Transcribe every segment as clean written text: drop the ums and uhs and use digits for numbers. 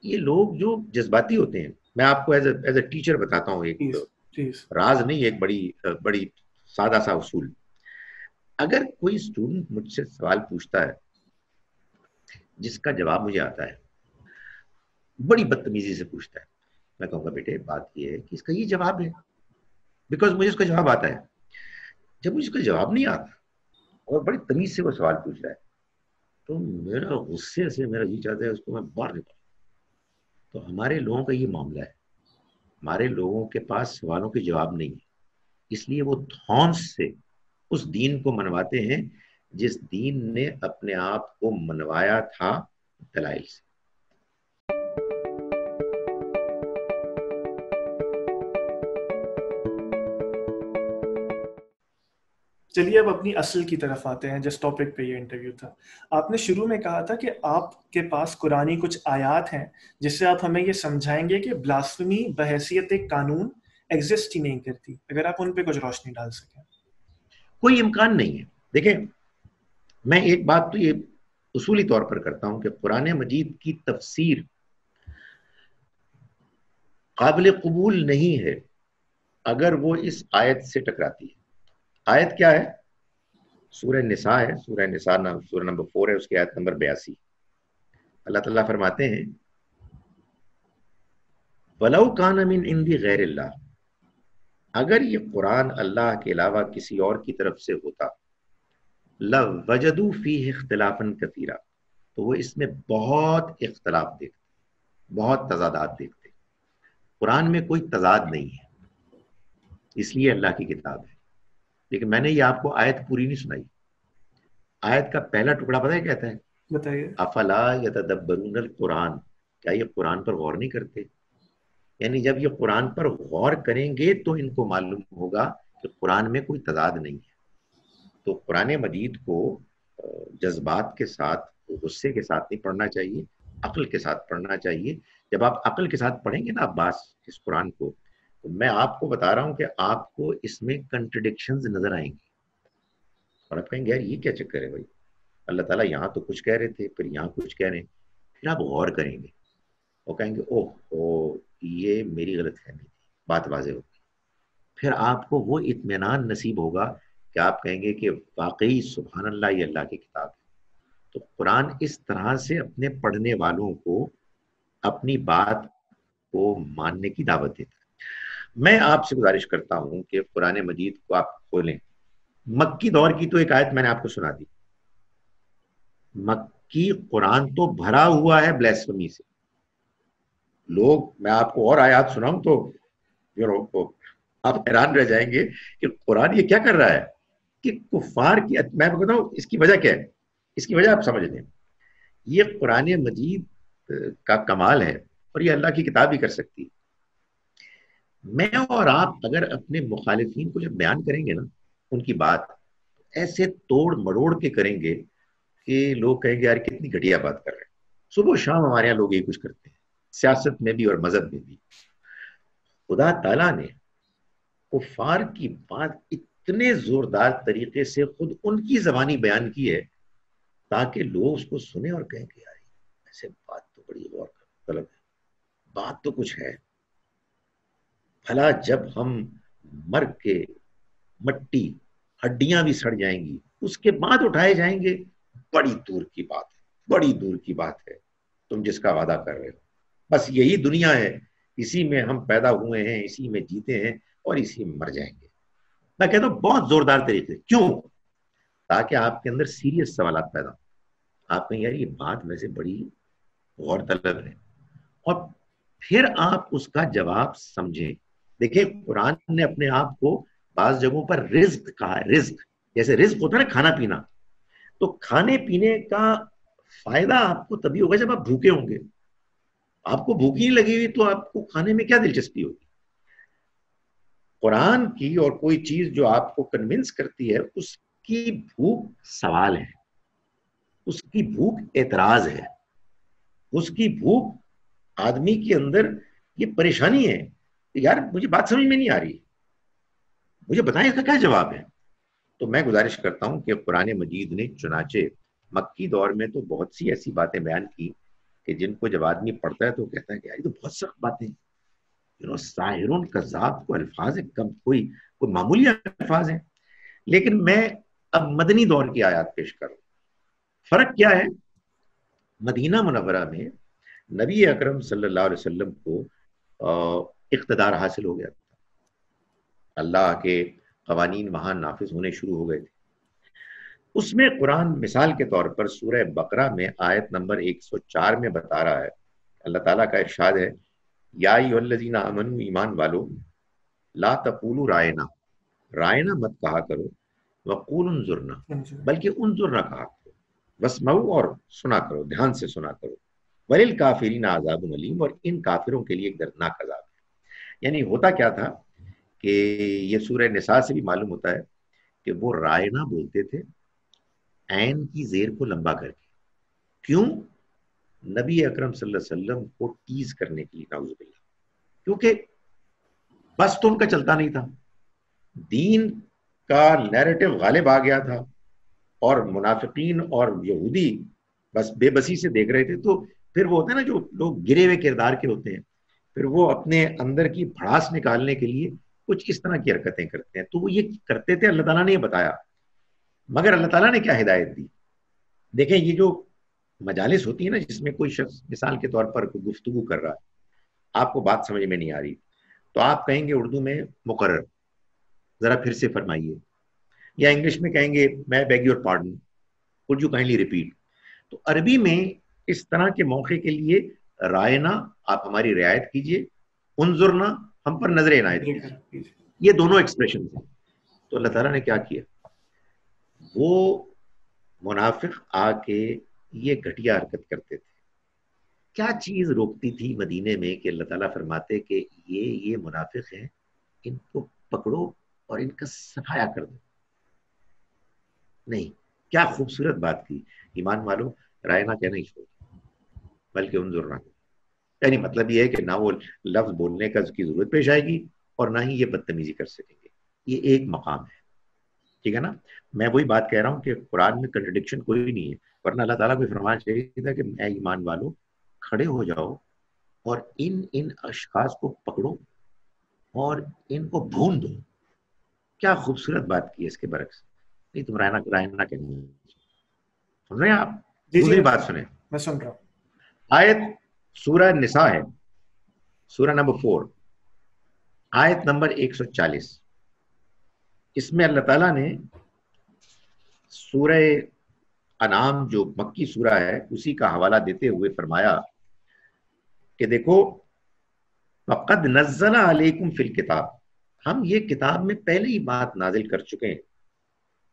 یہ لوگ جو جذباتی ہوتے ہیں، میں آپ کو ایز اے ٹیچر بتاتا ہوں ایک پلیز پلیز. راز نہیں، ایک بڑی سادہ سا اصول. اگر کوئی اسٹوڈنٹ مجھ سے سوال پوچھتا ہے جس کا جواب مجھے آتا ہے، بڑی بدتمیزی سے پوچھتا ہے، میں کہوں گا بیٹے بات یہ ہے کہ اس کا یہ جواب ہے، بیکاز مجھے اس کا جواب آتا ہے. جب مجھے اس کا جواب نہیں آتا اور بڑی تمیز سے وہ سوال پوچھ رہا ہے، تو میرا غصے سے میرا جی چاہتا ہے اس کو میں باہر نکالوں. تو ہمارے لوگوں کا یہ معاملہ ہے، ہمارے لوگوں کے پاس سوالوں کے جواب نہیں ہے، اس لیے وہ دھونس سے اس دین کو منواتے ہیں جس دین نے اپنے آپ کو منوایا تھا دلائل سے. چلیے اب اپنی اصل کی طرف آتے ہیں، جس ٹاپک پہ یہ انٹرویو تھا. آپ نے شروع میں کہا تھا کہ آپ کے پاس قرآنی کچھ آیات ہیں جس سے آپ ہمیں یہ سمجھائیں گے کہ بلاسفمی بحیثیت ایک قانون ایگزسٹ ہی نہیں کرتی. اگر آپ ان پہ کچھ روشنی ڈال سکیں. کوئی امکان نہیں ہے. دیکھیں، میں ایک بات تو یہ اصولی طور پر کرتا ہوں کہ قرآن مجید کی تفسیر قابل قبول نہیں ہے اگر وہ اس آیت سے ٹکراتی ہے. آیت کیا ہے؟ سورہ نساء ہے، سورہ نساء سورہ نمبر 4 ہے، اس کی آیت نمبر 82. اللہ تعالیٰ فرماتے ہیں وَلَوْ كَانَ مِنْ عِنْدِ غَيْرِ اللَّهِ، اگر یہ قرآن اللہ کے علاوہ کسی اور کی طرف سے ہوتا لَوَجَدُوا فِيهِ اخْتِلَافًا كَثِيرًا، تو وہ اس میں بہت اختلاف دیکھتے، بہت تضادات دیکھتے. قرآن میں کوئی تضاد نہیں ہے، اس لیے اللہ کی کتاب ہے. لیکن میں نے یہ آپ کو آیت پوری نہیں سنائی. آیت کا پہلا ٹکڑا پتہ ہے کہتا ہے بتائیے. افلا یتدبرون القرآن، کیا یہ قرآن پر غور نہیں کرتے؟ یعنی جب یہ قرآن پر غور کریں گے تو ان کو معلوم ہوگا کہ قرآن میں کوئی تضاد نہیں ہے. تو قرآن مجید کو جذبات کے ساتھ، غصے کے ساتھ نہیں پڑھنا چاہیے، عقل کے ساتھ پڑھنا چاہیے. جب آپ عقل کے ساتھ پڑھیں گے نا عباس اس قرآن کو، تو میں آپ کو بتا رہا ہوں کہ آپ کو اس میں کنٹرڈکشنز نظر آئیں گی اور آپ کہیں گے یار یہ کیا چکر ہے بھائی، اللہ تعالیٰ یہاں تو کچھ کہہ رہے تھے پھر یہاں کچھ کہہ رہے ہیں. پھر آپ غور کریں گے اور کہیں گے اوہ او یہ میری غلط فہمی تھی، بات واضح ہوگی. پھر آپ کو وہ اطمینان نصیب ہوگا کہ آپ کہیں گے کہ واقعی سبحان اللہ یہ اللہ کی کتاب ہے. تو قرآن اس طرح سے اپنے پڑھنے والوں کو اپنی بات کو ماننے کی دعوت دیتا ہے. میں آپ سے گزارش کرتا ہوں کہ قرآن مجید کو آپ کھولیں. مکی دور کی تو ایک آیت میں نے آپ کو سنا دی. مکی قرآن تو بھرا ہوا ہے بلیسفمی سے. لوگ، میں آپ کو اور آیات سناؤں تو آپ حیران رہ جائیں گے کہ قرآن یہ کیا کر رہا ہے کہ کفار کی، میں بتا ہوں اس کی وجہ کیا ہے. اس کی وجہ آپ سمجھ لیں، یہ قرآن مجید کا کمال ہے اور یہ اللہ کی کتاب ہی کر سکتی ہے. میں اور آپ اگر اپنے مخالفین کو جب بیان کریں گے نا ان کی بات ایسے توڑ مڑوڑ کے کریں گے کہ لوگ کہیں گے یار کتنی گھٹیا بات کر رہے ہیں. صبح و شام ہمارے یہاں لوگ یہ کچھ کرتے ہیں، سیاست میں بھی اور مذہب میں بھی. خدا تعالیٰ نے کفار کی بات اتنے زوردار طریقے سے خود ان کی زبانی بیان کی ہے تاکہ لوگ اس کو سنیں اور کہیں کہ یار ایسے بات تو بڑی غور طلب ہے، بات تو کچھ ہے. بھلا جب ہم مر کے مٹی ہڈیاں بھی سڑ جائیں گی اس کے بعد اٹھائے جائیں گے، بڑی دور کی بات ہے، بڑی دور کی بات ہے تم جس کا وعدہ کر رہے ہو. بس یہی دنیا ہے، اسی میں ہم پیدا ہوئے ہیں، اسی میں جیتے ہیں اور اسی میں مر جائیں گے. میں کہتا ہوں بہت زوردار طریقے. کیوں؟ تاکہ آپ کے اندر سیریس سوالات پیدا ہوں. آپ کہیں یار یہ بات ویسے بڑی غور طلب ہے اور پھر آپ اس کا جواب سمجھیں. دیکھیں قرآن نے اپنے آپ کو بعض جگہوں پر رزق کہا ہے. رزق جیسے رزق ہوتا ہے نا کھانا پینا، تو کھانے پینے کا فائدہ آپ کو تبھی ہوگا جب آپ بھوکے ہوں گے. آپ کو بھوک ہی لگی ہوئی تو آپ کو کھانے میں کیا دلچسپی ہوگی. قرآن کی اور کوئی چیز جو آپ کو کنونس کرتی ہے اس کی بھوک سوال ہے، اس کی بھوک اعتراض ہے، اس کی بھوک آدمی کے اندر یہ پریشانی ہے کہ یار مجھے بات سمجھ میں نہیں آ رہی، مجھے بتائیں اس کا کیا جواب ہے. تو میں گزارش کرتا ہوں کہ قرآن مجید نے چنانچہ مکی دور میں تو بہت سی ایسی باتیں بیان کی کہ جن کو جب آدمی پڑھتا ہے تو کہتا ہے کہ یہ تو بہت سخت باتیں، ساحرون کذاب کو الفاظ ہیں کم، کوئی معمولی الفاظ ہیں. لیکن میں اب مدنی دور کی آیات پیش کروں. فرق کیا ہے؟ مدینہ منورہ میں نبی اکرم صلی اللہ علیہ وسلم کو اقتدار حاصل ہو گیا تھا، اللہ کے قوانین وہاں نافذ ہونے شروع ہو گئے تھے. اس میں قرآن مثال کے طور پر سورہ بقرہ میں آیت نمبر 104 میں بتا رہا ہے، اللہ تعالیٰ کا ارشاد ہے، یا ایھا الذین آمنوا، ایمان والو، لا تقولوا رائنا، رائنا مت کہا کرو، وقولوا انظرنا، بلکہ انظرنا کہا کرو، واسمعوا، اور سنا کرو، دھیان سے سنا کرو، وللکافرین عذاب علیم، اور ان کافروں کے لیے ایک دردناک عذاب ہے. یعنی ہوتا کیا تھا کہ یہ سورہ نساء سے بھی معلوم ہوتا ہے کہ وہ رائنا بولتے تھے عین کی زیر کو لمبا کر کے. کیوں؟ نبی اکرم صلی اللہ علیہ وسلم کو ٹیز کرنے کے لیے، نعوذ باللہ، کیونکہ بس تو ان کا چلتا نہیں تھا، دین کا نیریٹو غالب آ گیا تھا، اور منافقین اور یہودی بس بے بسی سے دیکھ رہے تھے. تو پھر وہ ہوتے ہیں نا جو لوگ گرے ہوئے کردار کے ہوتے ہیں، پھر وہ اپنے اندر کی بھڑاس نکالنے کے لیے کچھ اس طرح کی حرکتیں کرتے ہیں. تو وہ یہ کرتے تھے، اللہ تعالیٰ نے یہ بتایا. مگر اللہ تعالیٰ نے کیا ہدایت دی؟ دیکھیں، یہ جو مجالس ہوتی ہے نا جس میں کوئی شخص مثال کے طور پر کوئی گفتگو کر رہا ہے، آپ کو بات سمجھ میں نہیں آ رہی، تو آپ کہیں گے اردو میں مقرر، ذرا پھر سے فرمائیے، یا انگلش میں کہیں گے میں beg your pardon, could you kindly repeat. تو عربی میں اس طرح کے موقع کے لیے رائنا، آپ ہماری رعایت کیجئے، انظرنا، ہم پر نظر عنایت کیجئے، یہ دونوں ایکسپریشن ہیں. تو اللہ تعالیٰ نے کیا کیا؟ وہ منافق آ کے یہ گھٹیا حرکت کرتے تھے. کیا چیز روکتی تھی مدینے میں کہ اللہ تعالیٰ فرماتے کہ یہ منافق ہیں، ان کو پکڑو اور ان کا صفایا کر دو؟ نہیں. کیا خوبصورت بات کی، ایمان والو، رائنا کہنا ہی چھوڑ، بلکہ انظرنا. یعنی مطلب یہ ہے کہ نہ وہ لفظ بولنے کا کی ضرورت پیش آئے گی اور نہ ہی یہ بدتمیزی کر سکیں گے. یہ ایک مقام ہے، ٹھیک ہے نا. میں وہی بات کہہ رہا ہوں کہ قرآن میں کنٹرڈکشن کوئی نہیں ہے، ورنہ اللہ تعالیٰ کو فرمانا چاہیے تھا کہ اے ایمان والو، کھڑے ہو جاؤ اور ان اشخاص کو پکڑو اور ان کو بھون دو. کیا خوبصورت بات کی ہے اس کے برعکس. نہیں، تم رائنا کہنا سن رہے ہیں آپ؟ دوسری بات سنیں، میں سن رہا ہوں. آیت سورہ نساء ہے، سورہ نمبر 4، آیت نمبر 140. اس میں اللہ تعالیٰ نے سورہ انعام جو مکی سورہ ہے اسی کا حوالہ دیتے ہوئے فرمایا کہ دیکھو، وَقَدْ نَزَّلَ عَلَيْكُمْ فِي الْكِتَابِ، ہم یہ کتاب میں پہلے ہی بات نازل کر چکے ہیں،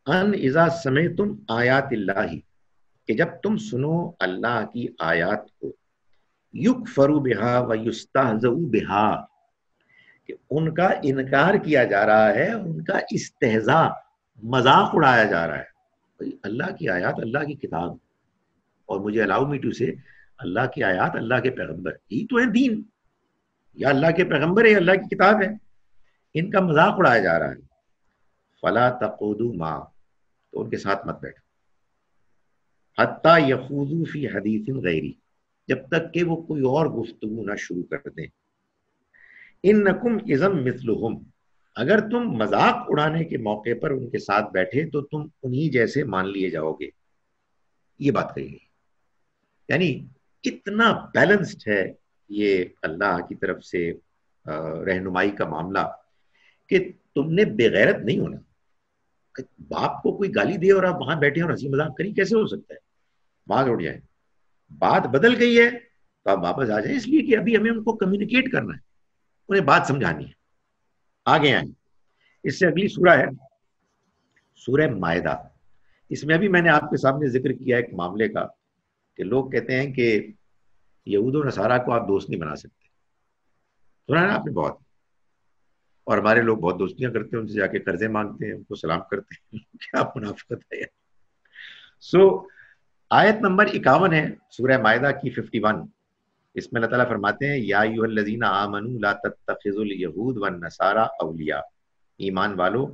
ان اذا سمعتم آیات اللہ، کہ جب تم سنو اللہ کی آیات کو، یکفر بہا ویستہزأ بہا، کہ ان کا انکار کیا جا رہا ہے، ان کا استہزاء، مذاق اڑایا جا رہا ہے. اللہ کی آیات، اللہ کی کتاب، اور مجھے الاؤ می ٹو سے، اللہ کی آیات، اللہ کے پیغمبر، یہی تو ہے دین. یا اللہ کے پیغمبر ہے، اللہ کی کتاب ہے، ان کا مذاق اڑایا جا رہا ہے. فلا تقعدوا معهم، تو ان کے ساتھ مت بیٹھو، حتی یخوضوا فی حدیث غیری، جب تک کہ وہ کوئی اور گفتگو نہ شروع کر دیں. انکم اذا مثلہم، اگر تم مذاق اڑانے کے موقع پر ان کے ساتھ بیٹھے تو تم انہی جیسے مان لیے جاؤ گے. یہ بات کہی گئی. یعنی اتنا بیلنسڈ ہے یہ اللہ کی طرف سے رہنمائی کا معاملہ کہ تم نے بے غیرت نہیں ہونا. باپ کو کوئی گالی دے اور آپ وہاں بیٹھے اور ہنسی مذاق کریں، کیسے ہو سکتا ہے؟ وہاں اٹھ جائیں. بات بدل گئی ہے تو آپ واپس آ جائیں، اس لیے کہ ابھی ہمیں ان کو کمیونیکیٹ کرنا ہے، انہیں بات سمجھانی ہے. آگے آئیں. اس سے اگلی سورہ ہے سورہ مائدہ. اس میں ابھی میں نے آپ کے سامنے ذکر کیا ایک معاملے کا کہ لوگ کہتے ہیں کہ یہود و نصارہ کو آپ دوست نہیں بنا سکتے. سنا ہے نا آپ نے بہت، اور ہمارے لوگ بہت دوستیاں کرتے ہیں، ان سے جا کے قرضے مانگتے ہیں، ان کو سلام کرتے ہیں. کیا منافقت ہے یار. سو آیت نمبر 51 ہے سورہ مائدہ کی 51. اس میں اللہ تعالیٰ فرماتے ہیں یا ایھا الذین آمنوا لا تتخذوا الیہود والنصارى اولیاء، ایمان والو،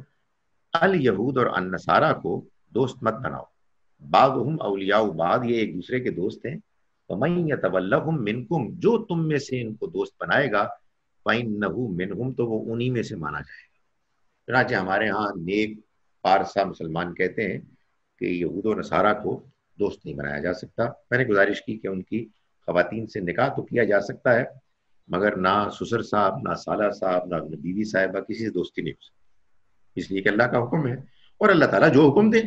الیہود اور النصارہ کو دوست مت بناؤ. بعضهم اولیاء بعض، یہ ایک دوسرے کے دوست ہیں. وَمَن يَتَوَلَّهُم مِّنكُم، جو تم میں سے ان کو دوست بنائے گا، فَإِنَّهُ مِنْهُمْ، تو وہ انہی میں سے مانا جائے گا. چنانچہ ہمارے ہاں نیک پارسا مسلمان کہتے ہیں کہ یہود و نصارہ کو دوست نہیں بنایا جا سکتا. میں نے گزارش کی کہ ان کی خواتین سے نکاح تو کیا جا سکتا ہے، مگر نہ سسر صاحب، نہ سالہ صاحب، نہ بیوی صاحبہ، کسی سے دوستی نہیں ہو سکتی، اس لیے کہ اللہ کا حکم ہے. اور اللہ تعالیٰ جو حکم دے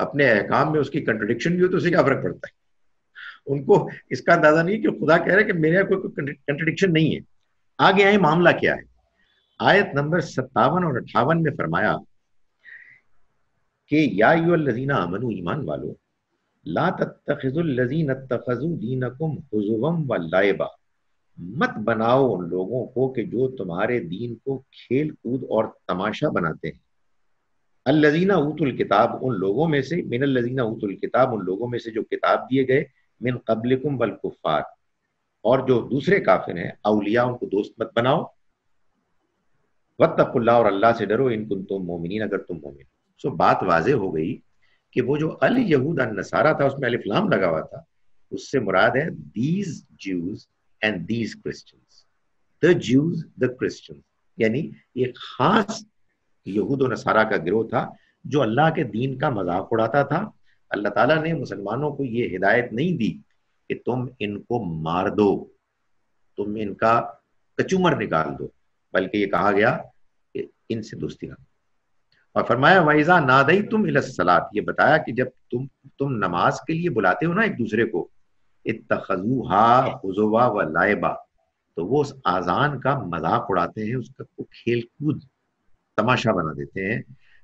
اپنے احکام میں اس کی کنٹرڈکشن بھی ہو تو اسے کیا فرق پڑتا ہے. ان کو اس کا اندازہ نہیں کہ خدا کہہ رہے کہ میرے کوئی کنٹرڈکشن نہیں ہے. آگے آئے معاملہ کیا ہے. آیت نمبر 57 اور 58 میں فرمایا کہ یا ایھا الذین آمنوا، ایمان والو، لا تتخذوا الذین اتخذوا دینکم ہزوا ولعبا، مت بناؤ ان لوگوں کو کہ جو تمہارے دین کو کھیل کود اور تماشا بناتے ہیں. الذین اوتوا الکتاب، ان لوگوں میں سے، من الذین اوتوا الکتاب، ان لوگوں میں سے جو کتاب دیے گئے، من قبلکم والکفار، اور جو دوسرے کافر ہیں، اولیاء، ان کو دوست مت بناؤ. واتقوا اللہ، اور اللہ سے ڈرو، ان کنتم مومنین، اگر تم مومن. سو بات واضح ہو گئی کہ وہ جو الیہود النصارہ تھا اس میں الف لام لگا ہوا تھا، اس سے مراد ہے these Jews and these Christians, the Jews the Christians، یعنی ایک خاص یہود و نصارہ کا گروہ تھا جو اللہ کے دین کا مذاق اڑاتا تھا. اللہ تعالیٰ نے مسلمانوں کو یہ ہدایت نہیں دی کہ تم ان کو مار دو، تم ان کا کچومر نکال دو، بلکہ یہ کہا گیا کہ ان سے دوستی رکھو. اور فرمایا وَإِذَا نَادَيْتُمْ إِلَى الصَّلَاةِ، یہ بتایا کہ جب تم نماز کے لیے بلاتے ہو نا ایک دوسرے کو، اتخذوها حزوا ولعبا، تو وہ اس آذان کا مذاق اڑاتے ہیں، اس کا کھیل کود تماشا بنا دیتے ہیں.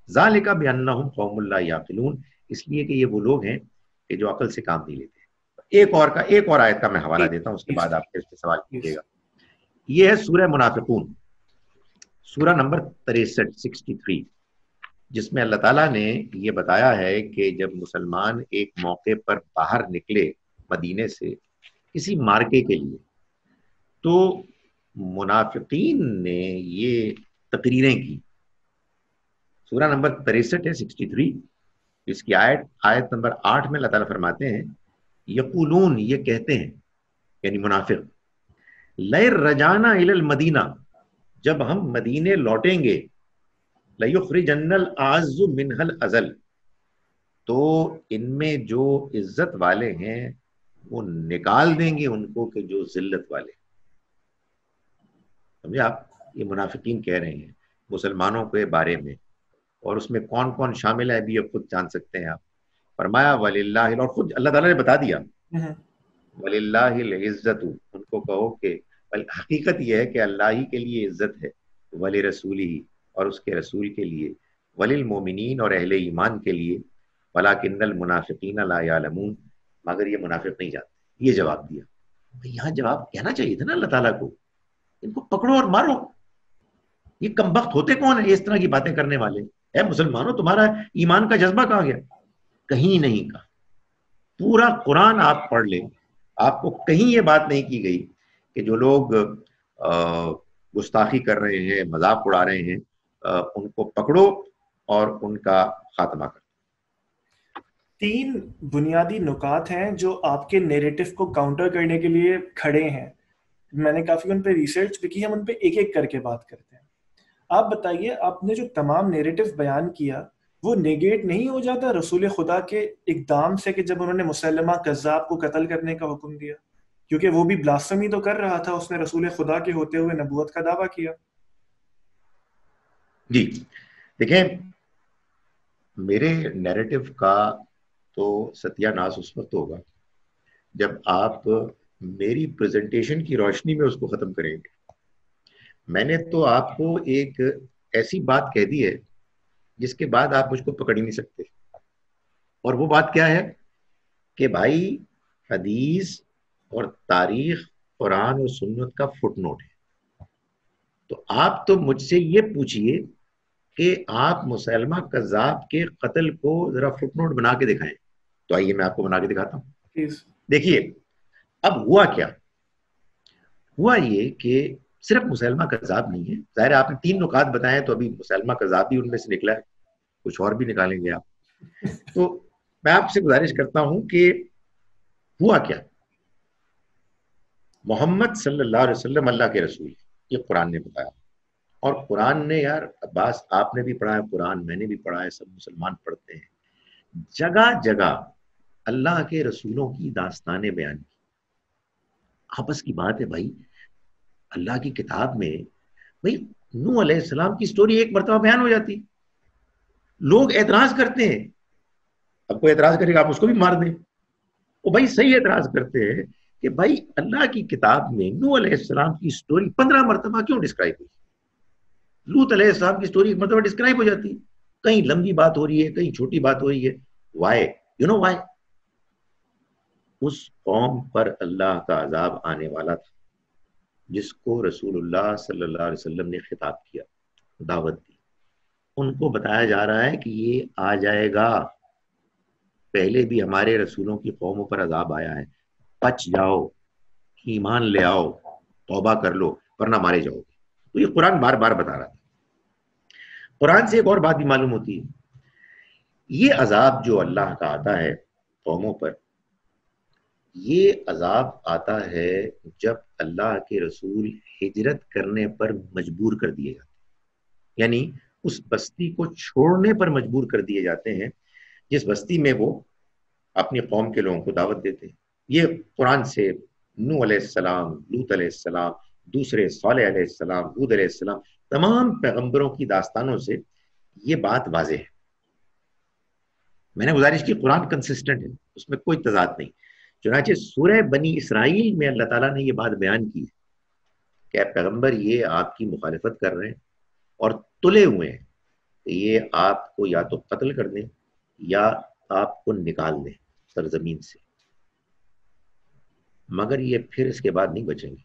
ذالک بانہم قوم لا یعقلون، اس لیے کہ یہ وہ لوگ ہیں کہ جو عقل سے کام نہیں لیتے. ایک اور آیت کا میں حوالہ دیتا ہوں، اس کے بعد آپ اس پہ سوال کیجیے گا. یہ ہے سورہ منافقون، سورہ نمبر 63، جس میں اللہ تعالیٰ نے یہ بتایا ہے کہ جب مسلمان ایک موقع پر باہر نکلے مدینے سے کسی مارکے کے لیے، تو منافقین نے یہ تقریریں کی. سورہ نمبر 63 ہے، 63، اس کی آیت نمبر 8 میں اللہ تعالیٰ فرماتے ہیں یقولون، یہ کہتے ہیں یعنی منافق، لئن رجعنا الی المدینہ، جب ہم مدینے لوٹیں گے، لیخرجن الاعز منها الاذل، تو ان میں جو عزت والے ہیں وہ نکال دیں گے ان کو کہ جو ذلت والے. سمجھے آپ، یہ منافقین کہہ رہے ہیں مسلمانوں کے بارے میں، اور اس میں کون کون شامل ہے بھی خود جان سکتے ہیں آپ. فرمایا وللہ، اور خود اللہ تعالیٰ نے بتا دیا، وللہ العزت، ان کو کہو کہ حقیقت یہ ہے کہ اللہ ہی کے لیے عزت ہے، ولی رسولہ، اور اس کے رسول کے لیے، وللمؤمنین، اور اہل ایمان کے لیے، ولکن المنافقین لا یعلمون، مگر یہ منافق نہیں جانتے. یہ جواب دیا. یہاں جواب کہنا چاہیے تھا نا اللہ تعالیٰ کو، ان کو پکڑو اور مارو. یہ کم بخت ہوتے کون ہیں اس طرح کی باتیں کرنے والے؟ اے مسلمانوں، تمہارا ایمان کا جذبہ کہاں گیا؟ کہیں نہیں کہا. پورا قرآن آپ پڑھ لیں، آپ کو کہیں یہ بات نہیں کی گئی کہ جو لوگ گستاخی کر رہے ہیں، مذاق اڑا رہے ہیں، ان کو پکڑو اور ان کا خاتمہ کرو. 3 بنیادی نکات ہیں جو آپ کے نیریٹو کو کاؤنٹر کرنے کے لیے کھڑے ہیں. میں نے کافی ان پہ ریسرچ بھی کی، ہم ان پہ ایک ایک کر کے بات کرتے ہیں. آپ بتائیے، آپ نے جو تمام نیریٹو بیان کیا وہ نیگیٹ نہیں ہو جاتا رسول خدا کے اقدام سے کہ جب انہوں نے مسلمہ کذاب کو قتل کرنے کا حکم دیا؟ کیونکہ وہ بھی بلاسفمی تو کر رہا تھا، اس نے رسول خدا کے ہوتے ہوئے نبوت کا دعویٰ کیا. جی دیکھیں، میرے نیریٹو کا تو ستیہ ناس اس وقت ہوگا جب آپ میری پریزنٹیشن کی روشنی میں اس کو ختم کریں گے. میں نے تو آپ کو ایک ایسی بات کہہ دی ہے جس کے بعد آپ مجھ کو پکڑ ہی نہیں سکتے. اور وہ بات کیا ہے کہ بھائی حدیث اور تاریخ قرآن اور سنت کا فٹ نوٹ ہے. تو آپ تو مجھ سے یہ پوچھئے کہ آپ مسلمہ کذاب کے قتل کو ذرا فٹ نوٹ بنا کے دکھائیں. تو آئیے میں آپ کو بنا کے دکھاتا ہوں. دیکھیے اب ہوا کیا. ہوا یہ کہ صرف مسلمہ کذاب نہیں ہے، ظاہر ہے آپ نے 3 نکات بتائے تو ابھی مسلمہ کذاب بھی ان میں سے نکلا ہے، کچھ اور بھی نکالیں گے آپ. تو میں آپ سے گزارش کرتا ہوں کہ ہوا کیا. محمد صلی اللہ علیہ وسلم اللہ کے رسول، یہ قرآن نے بتایا. اور قرآن نے، یار عباس آپ نے بھی پڑھا ہے قرآن، میں نے بھی پڑھا ہے، سب مسلمان پڑھتے ہیں، جگہ جگہ اللہ کے رسولوں کی داستانیں بیان کی. آپس کی بات ہے بھائی، اللہ کی کتاب میں بھائی نوح علیہ السلام کی سٹوری ایک مرتبہ بیان ہو جاتی، لوگ اعتراض کرتے ہیں. اب کوئی اعتراض کرے گا آپ اس کو بھی مار دیں، وہ بھائی صحیح اعتراض کرتے ہیں کہ بھائی اللہ کی کتاب میں نوح علیہ السلام کی سٹوری 15 مرتبہ کیوں ڈسکرائب ہوئی؟ لوط علیہ السلام کی سٹوری ایک مرتبہ ڈسکرائب ہو جاتی، کہیں لمبی بات ہو رہی ہے، کہیں چھوٹی بات ہو رہی ہے. وائے؟ یو نو وائے؟ اس قوم پر اللہ کا عذاب آنے والا تھا جس کو رسول اللہ صلی اللہ علیہ وسلم نے خطاب کیا، دعوت دی. ان کو بتایا جا رہا ہے کہ یہ آ جائے گا، پہلے بھی ہمارے رسولوں کی قوموں پر عذاب آیا ہے، بچ جاؤ، ایمان لے آؤ، توبہ کر لو ورنہ مارے جاؤ گے. تو یہ قرآن بار بار بتا رہا تھا. قرآن سے ایک اور بات بھی معلوم ہوتی ہے، یہ عذاب جو اللہ کا آتا ہے قوموں پر، یہ عذاب آتا ہے جب اللہ کے رسول ہجرت کرنے پر مجبور کر دیے جاتے ہیں، یعنی اس بستی کو چھوڑنے پر مجبور کر دیے جاتے ہیں جس بستی میں وہ اپنی قوم کے لوگوں کو دعوت دیتے ہیں. یہ قرآن سے نوح علیہ السلام، لوط علیہ السلام، دوسرے صالح علیہ السلام، ہود علیہ السلام، تمام پیغمبروں کی داستانوں سے یہ بات واضح ہے. میں نے گزارش کی قرآن کنسسٹنٹ ہے، اس میں کوئی تضاد نہیں. چنانچہ سورہ بنی اسرائیل میں اللہ تعالیٰ نے یہ بات بیان کی کہ اے پیغمبر یہ آپ کی مخالفت کر رہے ہیں اور تلے ہوئے ہیں کہ یہ آپ کو یا تو قتل کر دیں یا آپ کو نکال دیں سرزمین سے، مگر یہ پھر اس کے بعد نہیں بچیں گے.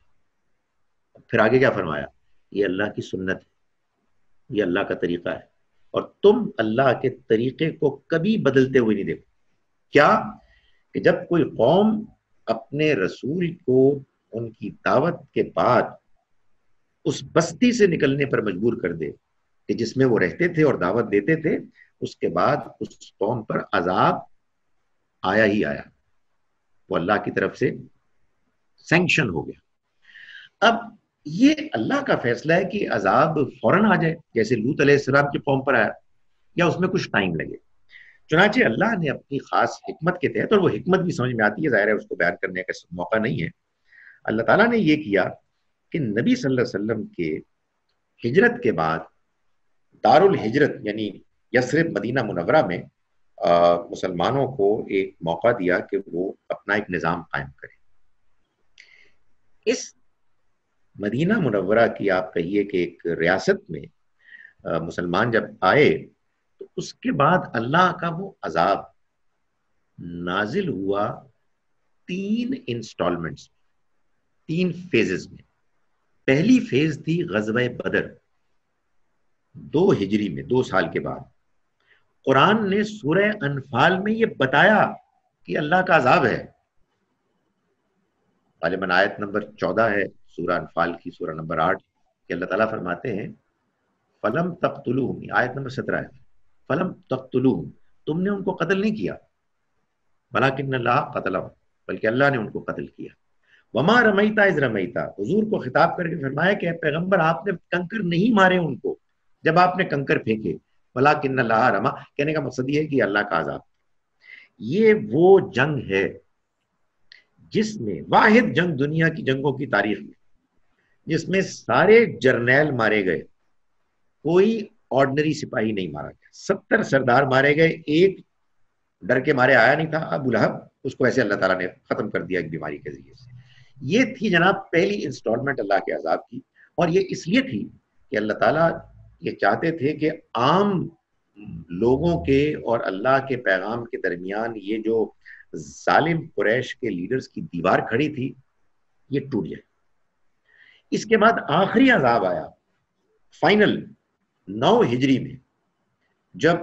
پھر آگے کیا فرمایا؟ یہ اللہ کی سنت ہے، یہ اللہ کا طریقہ ہے، اور تم اللہ کے طریقے کو کبھی بدلتے ہوئے نہیں دیکھو. کیا کہ جب کوئی قوم اپنے رسول کو ان کی دعوت کے بعد اس بستی سے نکلنے پر مجبور کر دے کہ جس میں وہ رہتے تھے اور دعوت دیتے تھے، اس کے بعد اس قوم پر عذاب آیا ہی آیا، وہ اللہ کی طرف سے سینکشن ہو گیا. اب یہ اللہ کا فیصلہ ہے کہ عذاب فوراً آ جائے جیسے لوط علیہ السلام کی قوم پر آیا، یا اس میں کچھ ٹائم لگے. چنانچہ اللہ نے اپنی خاص حکمت کے تحت، اور وہ حکمت بھی سمجھ میں آتی ہے، ظاہر ہے اس کو بیان کرنے کا موقع نہیں ہے، اللہ تعالیٰ نے یہ کیا کہ نبی صلی اللہ علیہ وسلم کے ہجرت کے بعد دار الہجرت یعنی یثرب مدینہ منورہ میں مسلمانوں کو ایک موقع دیا کہ وہ اپنا ایک نظام قائم کریں. اس مدینہ منورہ کی آپ کہیے کہ ایک ریاست میں مسلمان جب آئے تو اس کے بعد اللہ کا وہ عذاب نازل ہوا 3 انسٹالمنٹس، 3 فیزز میں. پہلی فیز تھی غزوہ بدر 2 ہجری میں، 2 سال کے بعد. قرآن نے سورہ انفال میں یہ بتایا کہ اللہ کا عذاب ہے. غالباً آیت نمبر 14 ہے سورہ انفال کی، سورہ نمبر 8 کہ اللہ تعالیٰ فرماتے ہیں فلم تقتلوہم، آیت نمبر 17 ہے، فلم تقتلوہم، تم نے ان کو قتل نہیں کیا، ولکن اللہ قتلہم، بلکہ اللہ نے ان کو قتل کیا. وما رمیتا اذ رمیتا، حضور کو خطاب کر کے فرمایا کہ اے پیغمبر آپ نے کنکر نہیں مارے ان کو جب آپ نے کنکر پھینکے، ولکن اللہ رما، کہنے کا مقصد یہ ہے کہ اللہ کا عذاب. یہ وہ جنگ ہے جس میں، واحد جنگ دنیا کی جنگوں کی تاریخ میں جس میں سارے جرنیل مارے گئے، کوئی آرڈنری سپاہی نہیں مارا گیا. 70 سردار مارے گئے، ایک ڈر کے مارے آیا نہیں تھا، ابو لہب، اس کو ایسے اللہ تعالیٰ نے ختم کر دیا ایک بیماری کے ذریعے سے. یہ تھی جناب پہلی انسٹالمنٹ اللہ کے عذاب کی، اور یہ اس لیے تھی کہ اللہ تعالیٰ یہ چاہتے تھے کہ عام لوگوں کے اور اللہ کے پیغام کے درمیان یہ جو ظالم قریش کے لیڈرز کی دیوار کھڑی تھی یہ ٹوٹ جائے. اس کے بعد آخری عذاب آیا فائنل 9 ہجری میں، جب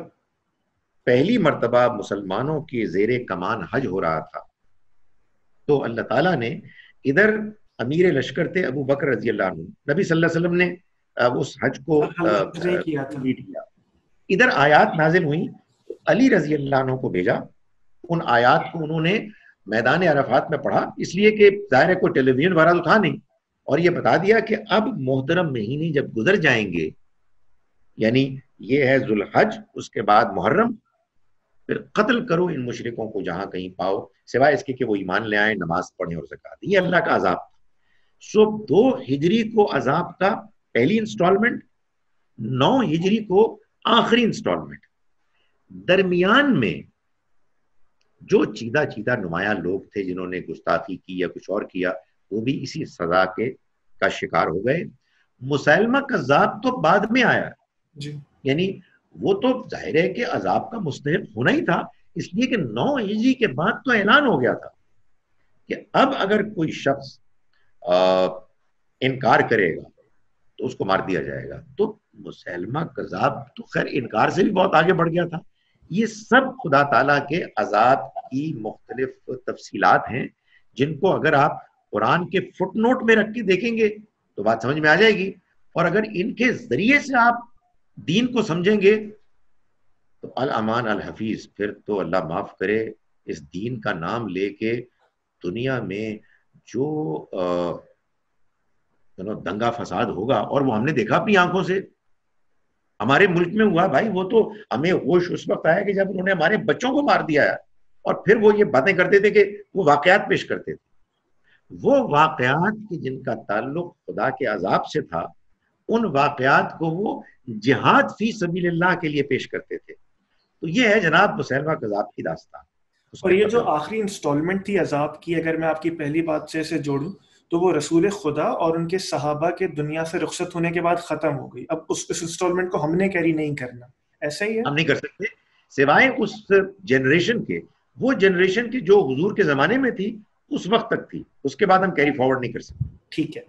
پہلی مرتبہ مسلمانوں کے زیر کمان حج ہو رہا تھا. تو اللہ تعالیٰ نے ادھر امیر لشکر تھے ابو بکر رضی اللہ عنہ، نبی صلی اللہ علیہ وسلم نے اس حج کو کمپلیٹ کیا. ادھر آیات نازل ہوئیں، علی رضی اللہ عنہ کو بھیجا، ان آیات کو انہوں نے میدان عرفات میں پڑھا، اس لیے کہ ظاہر ہے کوئی ٹیلی ویژن وغیرہ تو تھا نہیں، اور یہ بتا دیا کہ اب محترم مہینے جب گزر جائیں گے، یعنی یہ ہے ذوالحج، اس کے بعد محرم، پھر قتل کرو ان مشرکوں کو جہاں کہیں پاؤ، سوائے اس کے کہ وہ ایمان لے آئیں، نماز پڑھیں اور زکات دیں۔ یہ اللہ کا عذاب تھا۔ سو 2 ہجری کو عذاب کا پہلی انسٹالمنٹ، 9 ہجری کو آخری انسٹالمنٹ۔ درمیان میں جو چیدہ چیدہ نمایاں لوگ تھے جنہوں نے گستاخی کی یا کچھ اور کیا، وہ بھی اسی سزا کا شکار ہو گئے۔ مسیلمہ کذاب تو بعد میں آیا جی، یعنی وہ تو ظاہر ہے کہ عذاب کا مستحق ہونا ہی تھا، اس لیے کہ 9 ہجری کے بعد تو اعلان ہو گیا تھا کہ اب اگر کوئی شخص انکار کرے گا تو اس کو مار دیا جائے گا۔ تو مسیلمہ کذاب تو خیر انکار سے بھی بہت آگے بڑھ گیا تھا۔ یہ سب خدا تعالیٰ کے عذاب کی مختلف تفصیلات ہیں جن کو اگر آپ قرآن کے فٹ نوٹ میں رکھ کے دیکھیں گے تو بات سمجھ میں آ جائے گی، اور اگر ان کے ذریعے سے آپ دین کو سمجھیں گے تو الامان الحفیظ، پھر تو اللہ معاف کرے اس دین کا نام لے کے دنیا میں جو دنگا فساد ہوگا، اور وہ ہم نے دیکھا اپنی آنکھوں سے، ہمارے ملک میں ہوا بھائی، وہ تو ہمیں ہوش اس وقت آیا کہ جب انہوں نے ہمارے بچوں کو مار دیا ہے، اور پھر وہ یہ باتیں کرتے تھے کہ وہ واقعات پیش کرتے تھے، وہ واقعات کی جن کا تعلق خدا کے عذاب سے تھا، ان واقعات کو وہ جہاد فی سبیل اللہ کے لیے پیش کرتے تھے۔ تو یہ ہے جناب مسیلمہ کذاب کی داستان۔ اور یہ جو آخری انسٹالمنٹ تھی عذاب کی، اگر میں آپ کی پہلی بات سے جوڑوں تو وہ رسول خدا اور ان کے صحابہ کے دنیا سے رخصت ہونے کے بعد ختم ہو گئی۔ اب اس انسٹالمنٹ کو ہم نے کیری نہیں کرنا، ایسا ہی ہے؟ ہم نہیں کر سکتے سوائے اس جنریشن کے، وہ جنریشن کی جو حضور کے زمانے میں تھی اس وقت تک تھی، اس کے بعد ہم کیری فارورڈ نہیں کر سکتے۔ ٹھیک ہے،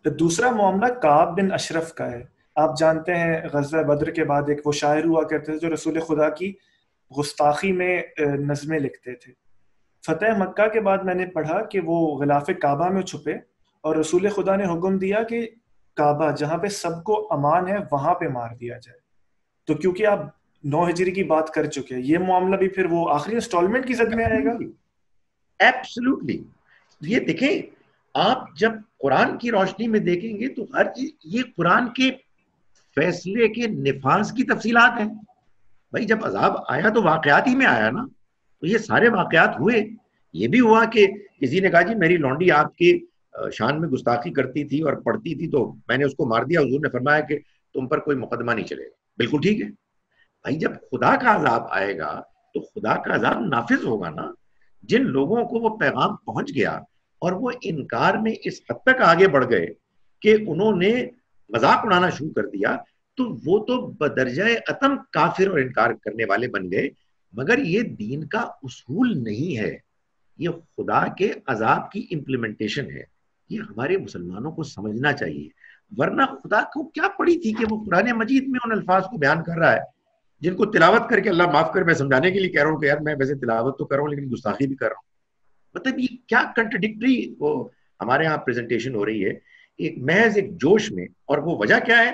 تو دوسرا معاملہ کعب بن اشرف کا ہے۔ آپ جانتے ہیں غزوہ بدر کے بعد ایک وہ شاعر ہوا کرتے تھے جو رسول خدا کی گستاخی میں نظمیں لکھتے تھے۔ فتح مکہ کے بعد میں نے پڑھا کہ وہ غلاف کعبہ میں چھپے اور رسول خدا نے حکم دیا کہ کعبہ جہاں پہ سب کو امان ہے وہاں پہ مار دیا جائے۔ تو کیونکہ آپ 9 ہجری کی بات کر چکے ہیں، یہ معاملہ بھی پھر وہ آخری انسٹالمنٹ کی زد میں آئے گا؟ ایبسلوٹلی۔ یہ دیکھیں، آپ جب قرآن کی روشنی میں دیکھیں گے تو ہر چیز یہ قرآن کے فیصلے کے نفاذ کی تفصیلات ہیں۔ بھائی جب عذاب آیا تو واقعات ہی میں آیا نا، تو یہ سارے واقعات ہوئے۔ یہ بھی ہوا کہ کسی نے کہا جی میری لونڈی آپ کی شان میں گستاخی کرتی تھی اور پڑھتی تھی تو میں نے اس کو مار دیا، حضور نے فرمایا کہ تم پر کوئی مقدمہ نہیں چلے گا۔ بالکل ٹھیک ہے بھائی، جب خدا کا عذاب آئے گا تو خدا کا عذاب نافذ ہوگا نا۔ جن لوگوں کو وہ پیغام پہنچ گیا اور وہ انکار میں اس حد تک آگے بڑھ گئے کہ انہوں نے مذاق اڑانا شروع کر دیا، تو وہ تو بدرجہ اتم کافر اور انکار کرنے والے بن گئے۔ مگر یہ دین کا اصول نہیں ہے، یہ خدا کے عذاب کی امپلیمنٹیشن ہے۔ یہ ہمارے مسلمانوں کو سمجھنا چاہیے، ورنہ خدا کو کیا پڑی تھی کہ وہ قرآن مجید میں ان الفاظ کو بیان کر رہا ہے جن کو تلاوت کر کے اللہ معاف کر، میں سمجھانے کے لیے کہہ رہا ہوں کہ یار میں ویسے تلاوت تو کر رہا ہوں لیکن گستاخی بھی کر رہا ہوں۔ مطلب یہ کیا کنٹرڈکٹری وہ ہمارے ہاں پریزنٹیشن ہو رہی ہے، ایک محض ایک جوش میں۔ اور وہ وجہ کیا ہے،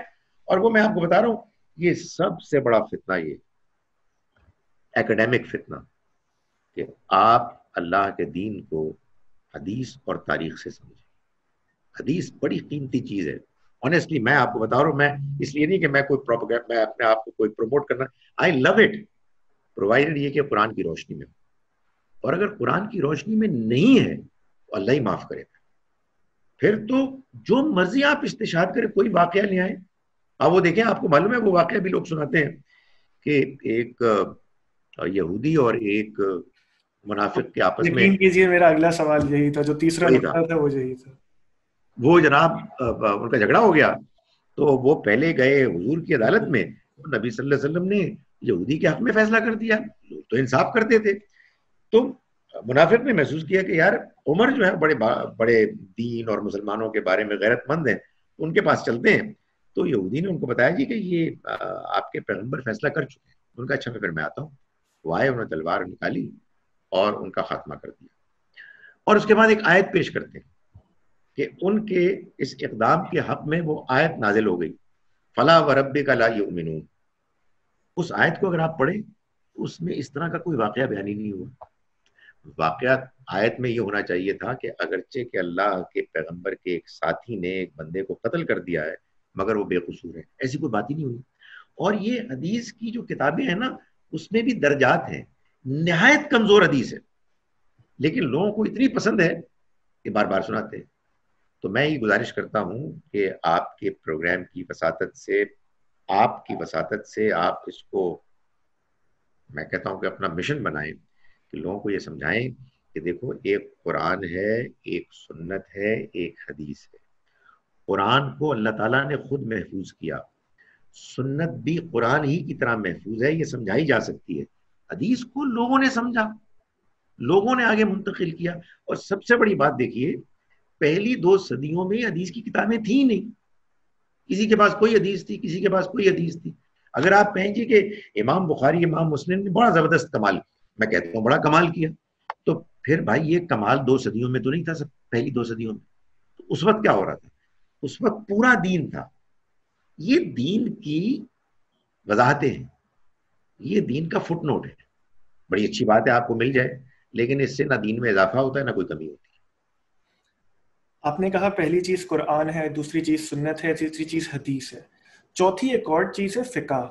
اور وہ میں آپ کو بتا رہا ہوں، یہ سب سے بڑا فتنہ یہ ایکڈیمک فتنہ کہ آپ اللہ کے دین کو حدیث اور تاریخ سے سمجھیں۔ حدیث بڑی قیمتی چیز ہے۔ آنیسٹلی میں آپ کو بتا رہا ہوں، میں اس لیے نہیں کہ میں کوئی پروپیگنڈا، میں اپنے آپ کو کوئی پروموٹ کرنا، آئی لو اٹ پرووائڈڈ یہ کہ قرآن کی روشنی میں ہو۔ اور اگر قرآن کی روشنی میں نہیں ہے تو اللہ ہی معاف کرے گا۔ پھر تو جو مرضی آپ استشہاد کریں، کوئی واقعہ لے آئیں، آپ وہ دیکھیں، آپ کو معلوم ہے وہ واقعہ بھی لوگ سناتے ہیں کہ ایک یہودی اور ایک منافق کے آپس میں، یقین کیجیے میرا اگلا سوال یہی تھا، جو تیسرا وہی نقطہ تھا وہ یہی تھا۔ وہ جناب ان کا جھگڑا ہو گیا، تو وہ پہلے گئے حضور کی عدالت میں، نبی صلی اللہ علیہ وسلم نے یہودی کے حق میں فیصلہ کر دیا، تو انصاف کرتے تھے۔ تو منافق نے محسوس کیا کہ یار عمر جو ہے بڑے دین اور مسلمانوں کے بارے میں غیرت مند ہیں، ان کے پاس چلتے ہیں۔ تو یہودی نے ان کو بتایا جی کہ یہ آپ کے پیغمبر فیصلہ کر چکے ہیں۔ ان کا اچھا پھر میں آتا ہوں۔ وہ آئے، انہوں نے تلوار نکالی اور ان کا خاتمہ کر دیا، اور اس کے بعد ایک آیت پیش کرتے ہیں کہ ان کے اس اقدام کے حق میں وہ آیت نازل ہو گئی، فلا وربک لا یؤمنون۔ اس آیت کو اگر آپ پڑھیں تو اس میں اس طرح کا کوئی واقعہ بیان ہی نہیں ہوا۔ واقعات آیت میں یہ ہونا چاہیے تھا کہ اگرچہ کہ اللہ کے پیغمبر کے ایک ساتھی نے ایک بندے کو قتل کر دیا ہے مگر وہ بے قصور ہے، ایسی کوئی بات ہی نہیں ہوئی. اور یہ حدیث کی جو کتابیں ہیں نا اس میں بھی درجات ہیں، نہایت کمزور حدیث ہے لیکن لوگوں کو اتنی پسند ہے کہ بار بار سناتے ہیں. تو میں یہ گزارش کرتا ہوں کہ آپ کے پروگرام کی وساطت سے، آپ کی وساطت سے آپ اس کو، میں کہتا ہوں کہ اپنا مشن بنائیں کہ لوگوں کو یہ سمجھائیں کہ دیکھو ایک قرآن ہے، ایک سنت ہے، ایک حدیث ہے. قرآن کو اللہ تعالیٰ نے خود محفوظ کیا، سنت بھی قرآن ہی کی طرح محفوظ ہے، یہ سمجھائی جا سکتی ہے. حدیث کو لوگوں نے سمجھا، لوگوں نے آگے منتقل کیا. اور سب سے بڑی بات دیکھیے، پہلی 2 صدیوں میں حدیث کی کتابیں تھیں نہیں، کسی کے پاس کوئی حدیث تھی، کسی کے پاس کوئی حدیث تھی. اگر آپ کہیں گے کہ امام بخاری، امام مسلم نے بڑا زبردست کمال کیا، میں کہتا ہوں بڑا کمال کیا، تو پھر بھائی یہ کمال 2 صدیوں میں تو نہیں تھا، سب پہلی 2 صدیوں میں. تو اس وقت کیا ہو رہا تھا؟ اس وقت پورا دین تھا. یہ دین کی وضاحتیں ہیں، یہ دین کا فٹ نوٹ ہے. بڑی اچھی بات ہے آپ کو مل جائے، لیکن اس سے نہ دین میں اضافہ ہوتا ہے نہ کوئی کمی ہوتی ہے. آپ نے کہا پہلی چیز قرآن ہے، دوسری چیز سنت ہے، تیسری چیز حدیث ہے، چوتھی ایک اور چیز ہے فقہ.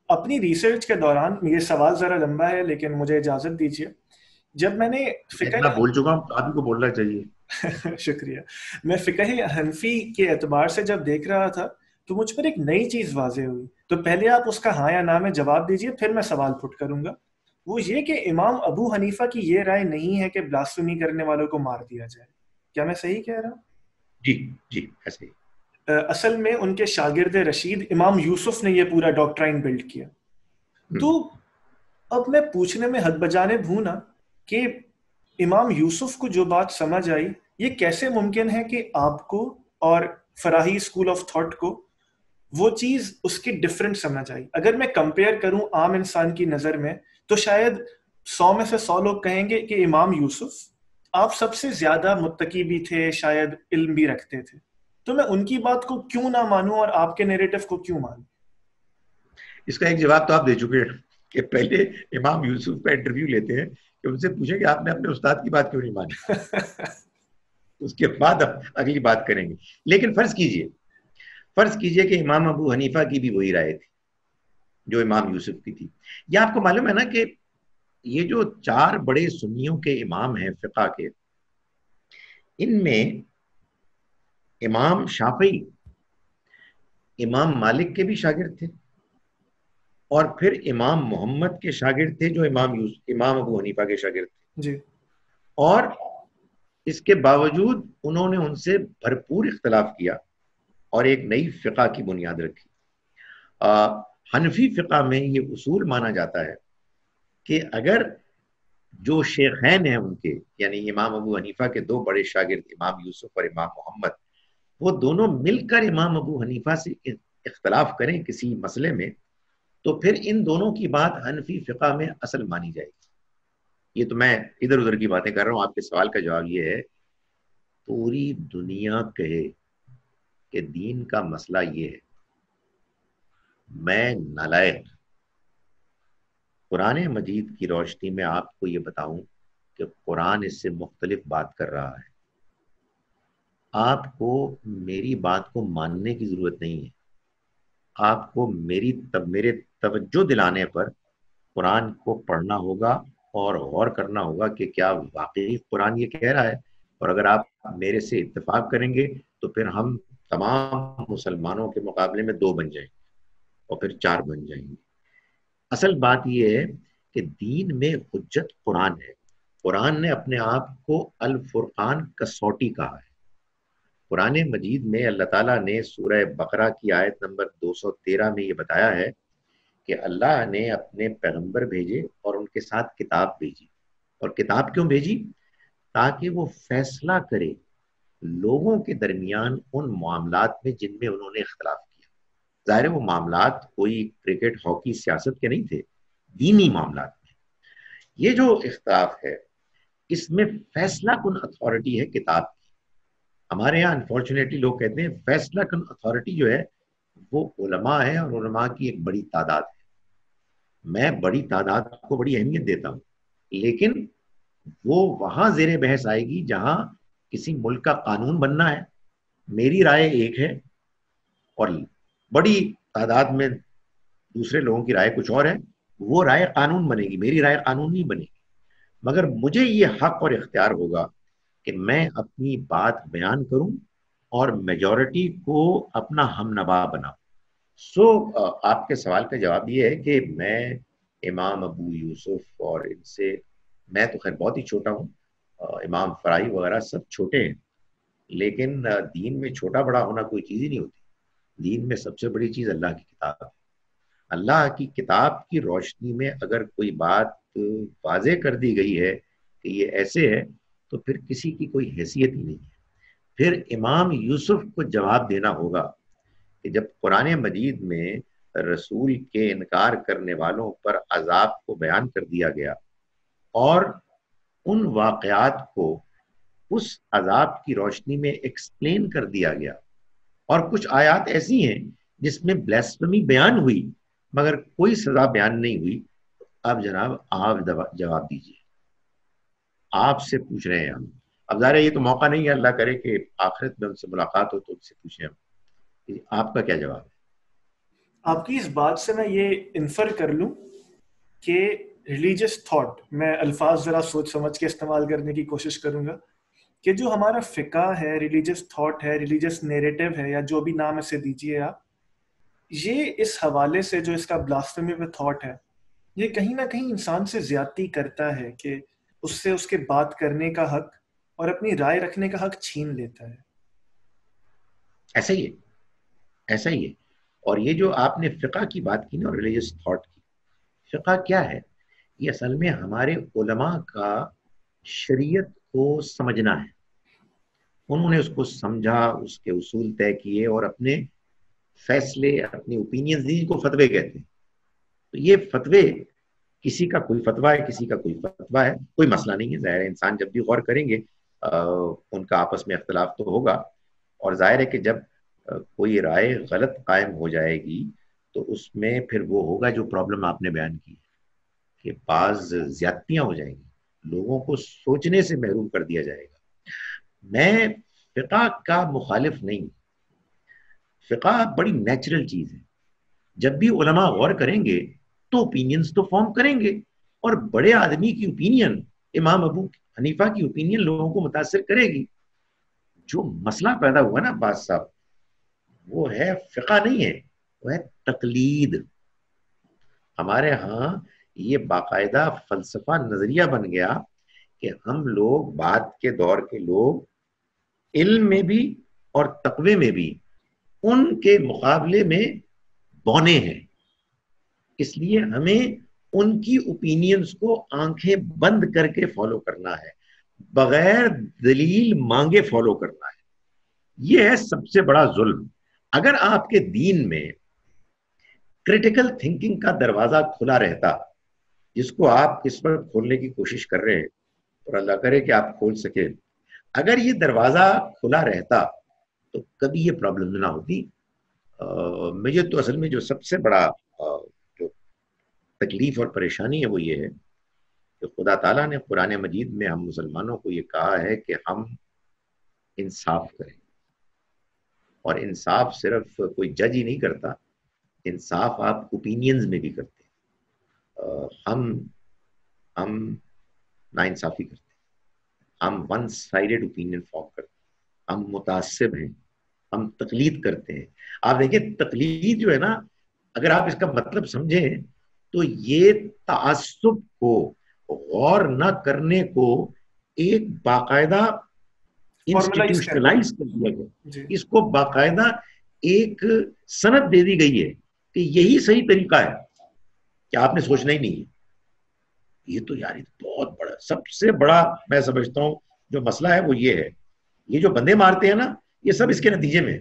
اپنی ریسرچ کے دوران، یہ سوال ذرا لمبا ہے لیکن مجھے اجازت دیجیے، جب میں نے میں فقہ اتنا بول چکا ہوں تو آپ ہی کو بولنا چاہیے. شکریہ. میں فقہ حنفی کے اعتبار سے جب دیکھ رہا تھا تو مجھ پر ایک نئی چیز واضح ہوئی. تو پہلے آپ اس کا ہاں یا نہ میں جواب دیجیے، پھر میں سوال پٹ کروں گا. وہ یہ کہ امام ابو حنیفہ کی یہ رائے نہیں ہے کہ بلاسفیمی کرنے والوں کو مار دیا جائے. کیا میں صحیح کہہ رہا ہوں؟ جی جی ایسے ہی. اصل میں ان کے شاگرد رشید امام یوسف نے یہ پورا ڈاکٹرائن بلڈ کیا. تو اب میں پوچھنے میں حد بجانے بھونا کہ امام یوسف کو جو بات سمجھ آئی، یہ کیسے ممکن ہے کہ آپ کو اور فراہی اسکول آف تھاٹ کو وہ چیز اس کی ڈفرنٹ سمجھ آئی؟ اگر میں کمپیئر کروں عام انسان کی نظر میں تو شاید 100 میں سے 100 لوگ کہیں گے کہ امام یوسف آپ سب سے زیادہ متقی بھی تھے، شاید علم بھی رکھتے تھے. تو میں ان کی بات کو کیوں نہ مانوں اور آپ کے نیریٹو کو کیوں مانوں؟ اس کا ایک جواب تو آپ دے چکے ہیں کہ پہلے امام یوسف کا انٹرویو لیتے ہیں کہ ان سے پوچھیں کہ آپ نے اپنے استاد کی بات کیوں نہیں مانی، اس کے بعد اب اگلی بات کریں گے. لیکن فرض کیجئے کہ امام ابو حنیفہ کی بھی وہی رائے تھی جو امام یوسف کی تھی. یہ آپ کو معلوم ہے نا کہ یہ جو 4 بڑے سنیوں کے امام ہیں فقہ کے، ان میں امام شافعی امام مالک کے بھی شاگرد تھے، اور پھر امام محمد کے شاگرد تھے جو امام ابو حنیفہ کے شاگرد تھے. جی. اور اس کے باوجود انہوں نے ان سے بھرپور اختلاف کیا اور ایک نئی فقہ کی بنیاد رکھی. حنفی فقہ میں یہ اصول مانا جاتا ہے کہ اگر جو شیخین ہیں ان کے، یعنی امام ابو حنیفہ کے 2 بڑے شاگرد امام یوسف اور امام محمد، وہ دونوں مل کر امام ابو حنیفہ سے اختلاف کریں کسی مسئلے میں، تو پھر ان دونوں کی بات حنفی فقہ میں اصل مانی جائے گی. یہ تو میں ادھر ادھر کی باتیں کر رہا ہوں. آپ کے سوال کا جواب یہ ہے، پوری دنیا کہے کہ دین کا مسئلہ یہ ہے، میں نالائق قرآن مجید کی روشنی میں آپ کو یہ بتاؤں کہ قرآن اس سے مختلف بات کر رہا ہے. آپ کو میری بات کو ماننے کی ضرورت نہیں ہے، آپ کو میرے توجہ دلانے پر قرآن کو پڑھنا ہوگا اور غور کرنا ہوگا کہ کیا واقعی قرآن یہ کہہ رہا ہے. اور اگر آپ میرے سے اتفاق کریں گے تو پھر ہم تمام مسلمانوں کے مقابلے میں 2 بن جائیں گے اور پھر 4 بن جائیں گے. اصل بات یہ ہے کہ دین میں حجت قرآن ہے. قرآن نے اپنے آپ کو الفرقان کسوٹی کہا ہے. قرآن مجید میں اللہ تعالیٰ نے سورہ بقرہ کی آیت نمبر 213 میں یہ بتایا ہے کہ اللہ نے اپنے پیغمبر بھیجے اور ان کے ساتھ کتاب بھیجی. اور کتاب کیوں بھیجی؟ تاکہ وہ فیصلہ کرے لوگوں کے درمیان ان معاملات میں جن میں انہوں نے اختلاف کیا. ظاہر ہے وہ معاملات کوئی کرکٹ، ہاکی، سیاست کے نہیں تھے، دینی معاملات میں. یہ جو اختلاف ہے اس میں فیصلہ کن اتھارٹی ہے کتاب کی. ہمارے یہاں انفارچونیٹلی لوگ کہتے ہیں فیصلہ کن اتھارٹی جو ہے وہ علماء ہے، اور علماء کی ایک بڑی تعداد ہے. میں بڑی تعداد کو بڑی اہمیت دیتا ہوں، لیکن وہ وہاں زیر بحث آئے گی جہاں کسی ملک کا قانون بننا ہے، میری رائے ایک ہے اور بڑی تعداد میں دوسرے لوگوں کی رائے کچھ اور ہے، وہ رائے قانون بنے گی، میری رائے قانون نہیں بنے گی، مگر مجھے یہ حق اور اختیار ہوگا کہ میں اپنی بات بیان کروں اور میجورٹی کو اپنا ہم نوا بناؤں۔ سو آپ کے سوال کا جواب یہ ہے کہ میں امام ابو یوسف اور ان سے، میں تو خیر بہت ہی چھوٹا ہوں، امام فرائی وغیرہ سب چھوٹے ہیں، لیکن دین میں چھوٹا بڑا ہونا کوئی چیز ہی نہیں ہوتی، دین میں سب سے بڑی چیز اللہ کی کتاب ہے۔ اللہ کی کتاب کی روشنی میں اگر کوئی بات واضح کر دی گئی ہے کہ یہ ایسے ہے، تو پھر کسی کی کوئی حیثیت ہی نہیں ہے۔ پھر امام یوسف کو جواب دینا ہوگا کہ جب قرآن مجید میں رسول کے انکار کرنے والوں پر عذاب کو بیان کر دیا گیا اور ان واقعات کو اس عذاب کی روشنی میں ایکسپلین کر دیا گیا، اور کچھ آیات ایسی ہیں جس میں بلیسفمی بیان ہوئی مگر کوئی سزا بیان نہیں ہوئی، اب جناب آپ جواب دیجیے، آپ سے پوچھ رہے ہیں ہم۔ اب ظاہر ہے یہ تو موقع نہیں ہے، اللہ کرے کہ آخرت میں ان سے ملاقات ہو تو ان سے پوچھیں ہم، آپ کا کیا جواب ہے؟ آپ کی اس بات سے میں یہ انفر کر لوں کہ ریلیجس تھاٹ، میں الفاظ ذرا سوچ سمجھ کے استعمال کرنے کی کوشش کروں گا، کہ جو ہمارا فقہ ہے، ریلیجس تھاٹ ہے، ریلیجس نیریٹو ہے، یا جو بھی نام اسے دیجیے آپ، یہ اس حوالے سے جو اس کا بلاسفیمی پہ تھاٹ ہے، یہ کہیں نہ کہیں انسان سے زیادتی کرتا ہے کہ اس سے اس کے بات کرنے کا حق اور اپنی رائے رکھنے کا حق چھین لیتا ہے۔ ایسا ہی ہے، ایسا ہی ہے۔ اور یہ جو آپ نے فقہ کی بات کی نا، اور ریلیجس تھاٹ کی، فقہ کیا ہے؟ یہ اصل میں ہمارے علماء کا شریعت کو سمجھنا ہے، انہوں نے اس کو سمجھا، اس کے اصول طے کیے اور اپنے فیصلے، اپنی اوپینینز دی، کو فتوے کہتے ہیں۔ تو یہ فتوے، کسی کا کوئی فتویٰ ہے، کسی کا کوئی فتویٰ ہے، کوئی مسئلہ نہیں ہے، ظاہر ہے انسان جب بھی غور کریں گے ان کا آپس میں اختلاف تو ہوگا، اور ظاہر ہے کہ جب کوئی رائے غلط قائم ہو جائے گی تو اس میں پھر وہ ہوگا جو پرابلم آپ نے بیان کی کہ بعض زیادتیاں ہو جائیں گی، لوگوں کو سوچنے سے محروم کر دیا جائے گا۔ میں فقہ کا مخالف نہیں، فقہ بڑی نیچرل چیز ہے، جب بھی علماء غور کریں گے تو اوپینینز تو فارم کریں گے، اور بڑے آدمی کی اوپینین، امام ابو حنیفہ کی اوپینین لوگوں کو متاثر کرے گی۔ جو مسئلہ پیدا ہوا نا باز صاحب، وہ ہے فقہ نہیں ہے، وہ ہے تقلید۔ ہمارے ہاں یہ باقاعدہ فلسفہ نظریہ بن گیا کہ ہم لوگ بعد کے دور کے لوگ علم میں بھی اور تقوی میں بھی ان کے مقابلے میں بونے ہیں، اس لیے ہمیں ان کی اوپینینز کو آنکھیں بند کر کے فالو کرنا ہے، بغیر دلیل مانگے فالو کرنا ہے۔ یہ ہے سب سے بڑا ظلم۔ اگر آپ کے دین میں کریٹیکل تھنکنگ کا دروازہ کھلا رہتا، جس کو آپ اس وقت کھولنے کی کوشش کر رہے ہیں اور اللہ کرے کہ آپ کھول سکیں، اگر یہ دروازہ کھلا رہتا تو کبھی یہ پرابلم نہ ہوتی۔ مجھے تو اصل میں جو سب سے بڑا جو تکلیف اور پریشانی ہے وہ یہ ہے کہ خدا تعالیٰ نے قرآن مجید میں ہم مسلمانوں کو یہ کہا ہے کہ ہم انصاف کریں، اور انصاف صرف کوئی جج ہی نہیں کرتا، انصاف آپ اوپینینز میں بھی کرتے ہیں۔ ہم نا انصافی کرتے ہیں، ہم ون سائیڈڈ اوپینین فارم کرتے ہیں، ہم متعصب ہیں، ہم تقلید کرتے ہیں۔ آپ دیکھیں تقلید جو ہے نا، اگر آپ اس کا مطلب سمجھیں تو یہ تعصب کو، غور نہ کرنے کو ایک باقاعدہ فارملائز کر دیا۔ انسٹیٹیوشنلائز کر دیا گیا، جی، اس کو باقاعدہ ایک سند دے دی گئی ہے کہ یہی صحیح طریقہ ہے، کہ آپ نے سوچنا ہی نہیں ہے۔ یہ تو یار بہت بڑا، سب سے بڑا میں سمجھتا ہوں جو مسئلہ ہے وہ یہ ہے، یہ جو بندے مارتے ہیں نا، یہ سب اس کے نتیجے میں۔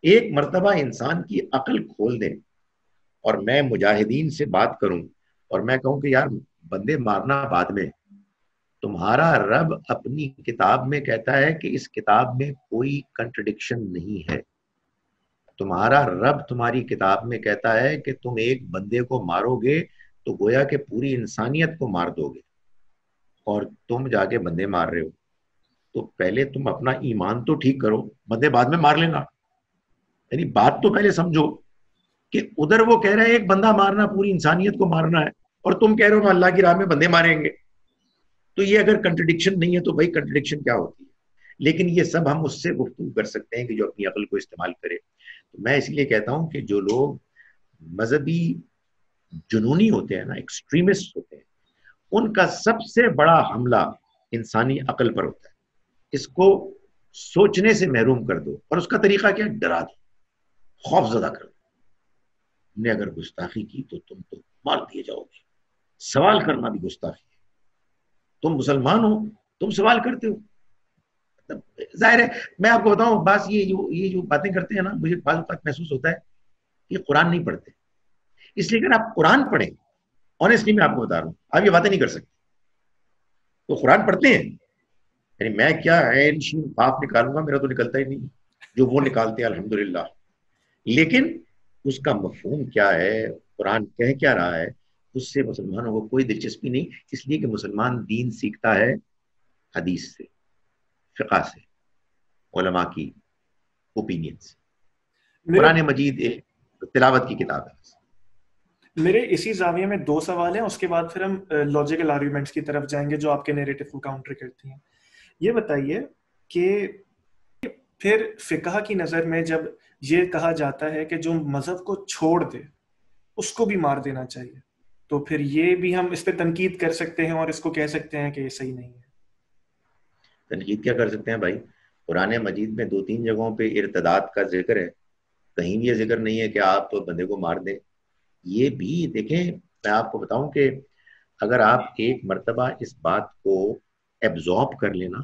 ایک مرتبہ انسان کی عقل کھول دیں اور میں مجاہدین سے بات کروں اور میں کہوں کہ یار بندے مارنا بعد میں، تمہارا رب اپنی کتاب میں کہتا ہے کہ اس کتاب میں کوئی کنٹرڈکشن نہیں ہے، تمہارا رب تمہاری کتاب میں کہتا ہے کہ تم ایک بندے کو مارو گے تو گویا کہ پوری انسانیت کو مار دو گے، اور تم جا کے بندے مار رہے ہو تو پہلے تم اپنا ایمان تو ٹھیک کرو, بندے بعد میں مار لینا. یعنی بات تو پہلے سمجھو کہ ادھر وہ کہہ رہے ہیں ایک بندہ مارنا پوری انسانیت کو مارنا ہے, اور تم کہہ رہے ہو اللہ کی راہ میں بندے ماریں گے. تو یہ اگر کنٹرڈکشن نہیں ہے تو بھائی کنٹرڈکشن کیا ہوتی ہے؟ لیکن یہ سب ہم اس سے گفتگو کر سکتے ہیں کہ جو اپنی عقل کو استعمال کرے. تو میں اس لیے کہتا ہوں کہ جو لوگ مذہبی جنونی ہوتے ہیں نا, ایکسٹریمسٹ ہوتے ہیں, ان کا سب سے بڑا حملہ انسانی عقل پر ہوتا ہے. اس کو سوچنے سے محروم کر دو, اور اس کا طریقہ کیا, ڈرا دو, خوف زدہ کر دو. تم نے اگر گستاخی کی تو تم تو مار دیے جاؤ گے. سوال کرنا بھی گستاخی ہے. تم مسلمان ہو, تم سوال کرتے ہو. ظاہر ہے میں آپ کو بتاؤں, بس یہ جو باتیں کرتے ہیں نا, مجھے بعض اوقات محسوس ہوتا ہے کہ قرآن نہیں پڑھتے. اس لیے اگر آپ قرآن پڑھیں, آنیسٹلی میں آپ کو بتا رہا ہوں, آپ یہ باتیں نہیں کر سکتے. تو قرآن پڑھتے ہیں, یعنی میں کیا عین شین قاف نکالوں گا, میرا تو نکلتا ہی نہیں, جو وہ نکالتے ہیں الحمدللہ. لیکن اس کا مفہوم کیا ہے, قرآن کہہ کیا رہا ہے, اس سے مسلمانوں کو کوئی دلچسپی نہیں. اس لیے کہ مسلمان دین سیکھتا ہے حدیث سے, فقہ سے, علماء کی اوپینین سے. قرآن مجید ایک تلاوت کی کتاب ہے. میرے اسی زاویے میں دو سوال ہیں, اس کے بعد پھر ہم لاجیکل آرگیومنٹس کی طرف جائیں گے جو آپ کے نیریٹو کو کاؤنٹر کرتی ہیں. یہ بتائیے کہ پھر فقہ کی نظر میں جب یہ کہا جاتا ہے کہ جو مذہب کو چھوڑ دے اس کو بھی مار دینا چاہیے, تو پھر یہ بھی ہم اس پہ تنقید کر سکتے ہیں اور اس کو کہہ سکتے ہیں کہ یہ صحیح نہیں ہے. تنقید کیا کر سکتے ہیں بھائی؟ قرآن مجید میں 2-3 جگہوں پہ ارتداد کا ذکر ہے, کہیں بھی یہ ذکر نہیں ہے کہ آپ بندے کو مار دیں. یہ بھی دیکھیں, میں آپ کو بتاؤں کہ اگر آپ ایک مرتبہ اس بات کو ایبزارب کر لینا,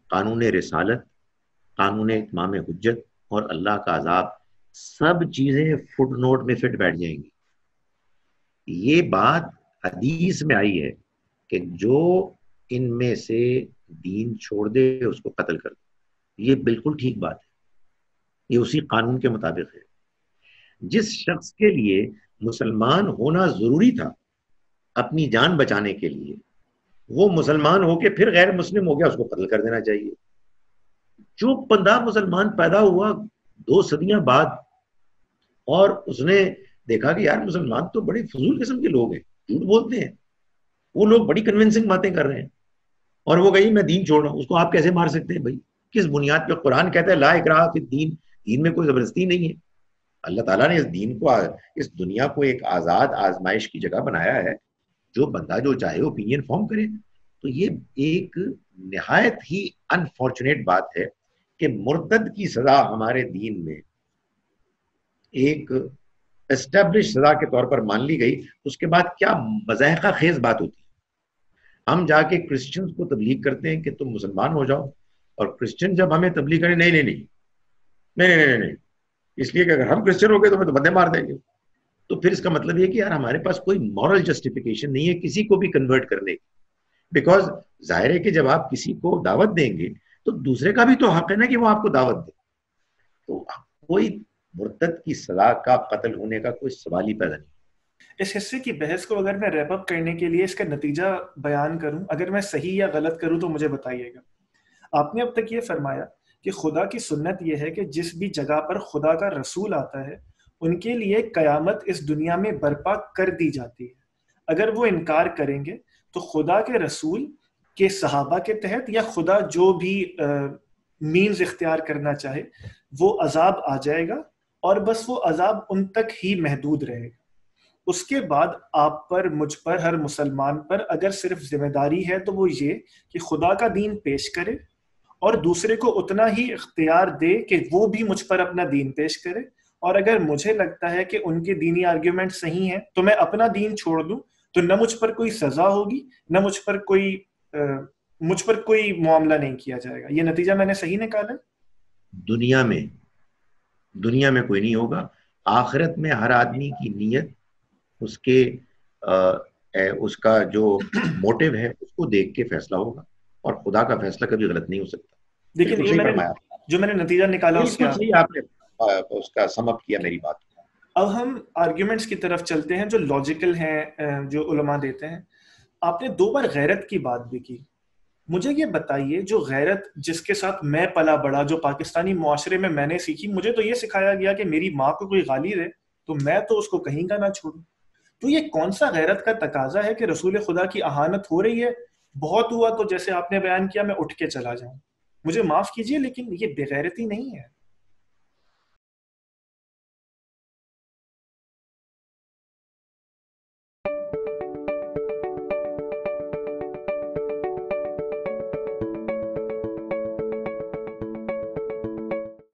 قانون رسالت, قانون اتمام حجت اور اللہ کا عذاب, سب چیزیں فٹ نوٹ میں فٹ بیٹھ جائیں گی. یہ بات حدیث میں آئی ہے کہ جو ان میں سے دین چھوڑ دے اس کو قتل کر دے. یہ بالکل ٹھیک بات ہے, یہ اسی قانون کے مطابق ہے. جس شخص کے لیے مسلمان ہونا ضروری تھا اپنی جان بچانے کے لیے, وہ مسلمان ہو کے پھر غیر مسلم ہو گیا, اس کو قتل کر دینا چاہیے. جو بندہ مسلمان پیدا ہوا 2 صدیاں بعد, اور اس نے دیکھا کہ یار مسلمان تو بڑے فضول قسم کے لوگ ہیں, جھوٹ بولتے ہیں, وہ لوگ بڑی کنونسنگ باتیں کر رہے ہیں, اور وہ کہیں میں دین چھوڑ رہا ہوں, اس کو آپ کیسے مار سکتے ہیں بھائی؟ کس بنیاد پہ؟ قرآن کہتا ہے لا اکراہ فی الدین, دین میں کوئی زبردستی نہیں ہے. اللہ تعالیٰ نے اس دین کو, اس دنیا کو ایک آزاد آزمائش کی جگہ بنایا ہے, جو بندہ جو چاہے اوپینین فارم کرے. تو یہ ایک نہایت ہی انفارچونیٹ بات ہے کہ مرتد کی سزا ہمارے دین میں ایک اسٹیبلش سزا کے طور پر مان لی گئی. اس کے بعد کیا مضحکہ خیز بات ہوتی ہے, ہم جا کے کرسچنز کو تبلیغ کرتے ہیں کہ تم مسلمان ہو جاؤ, اور کرسچن جب ہمیں تبلیغ کریں نہیں نہیں نہیں نہیں نہیں نہیں نہیں, اس لیے کہ اگر ہم کرسچن ہو گئے تو ہمیں تو بندے مار دیں گے. تو پھر اس کا مطلب یہ کہ یار ہمارے پاس کوئی مورل جسٹیفیکیشن نہیں ہے کسی کو بھی کنورٹ کرنے کی. بیکاز ظاہر ہے کہ جب آپ کسی کو دعوت دیں گے تو دوسرے کا بھی تو حق ہے نا کہ وہ آپ کو دعوت دے. تو کوئی مرتد کی سزا کا, قتل ہونے کا کوئی سوال ہی پیدا نہیں. اس حصے کی بحث کو اگر میں ریپ اپ کرنے کے لیے اس کا نتیجہ بیان کروں, اگر میں صحیح یا غلط کروں تو مجھے بتائیے گا. آپ نے اب تک یہ فرمایا کہ خدا کی سنت یہ ہے کہ جس بھی جگہ پر خدا کا رسول آتا ہے ان کے لیے قیامت اس دنیا میں برپا کر دی جاتی ہے. اگر وہ انکار کریں گے تو خدا کے رسول کے صحابہ کے تحت یا خدا جو بھی مینز اختیار کرنا چاہے وہ عذاب آ جائے گا, اور بس وہ عذاب ان تک ہی محدود رہے گا. اس کے بعد آپ پر, مجھ پر, ہر مسلمان پر اگر صرف ذمہ داری ہے تو وہ یہ کہ خدا کا دین پیش کرے اور دوسرے کو اتنا ہی اختیار دے کہ وہ بھی مجھ پر اپنا دین پیش کرے. اور اگر مجھے لگتا ہے کہ ان کے دینی آرگیومنٹ صحیح ہیں تو میں اپنا دین چھوڑ دوں, تو نہ مجھ پر کوئی سزا ہوگی, نہ مجھ پر کوئی معاملہ نہیں کیا جائے گا. یہ نتیجہ میں نے صحیح نکالا؟ دنیا میں کوئی نہیں ہوگا. آخرت میں ہر آدمی کی نیت, اس کا جو موٹیو ہے اس کو دیکھ کے فیصلہ ہوگا, اور خدا کا فیصلہ کبھی غلط نہیں ہو سکتا. لیکن جو میں نے نتیجہ نکالا اس کا آپ نے اس کا سم اپ کیا میری بات. اب ہم آرگیومنٹس کی طرف چلتے ہیں جو لاجیکل ہیں, جو علماء دیتے ہیں. آپ نے 2 بار غیرت کی بات بھی کی. مجھے یہ بتائیے جو غیرت جس کے ساتھ میں پلا بڑا، جو پاکستانی معاشرے میں نے سیکھی، مجھے تو یہ سکھایا گیا کہ میری ماں کو کوئی گالی دے تو میں تو اس کو کہیں کا نہ چھوڑوں. تو یہ کون سا غیرت کا تقاضا ہے کہ رسول خدا کی اہانت ہو رہی ہے، بہت ہوا تو جیسے آپ نے بیان کیا میں اٹھ کے چلا جاؤں؟ مجھے معاف کیجئے لیکن یہ بے غیرتی نہیں ہے.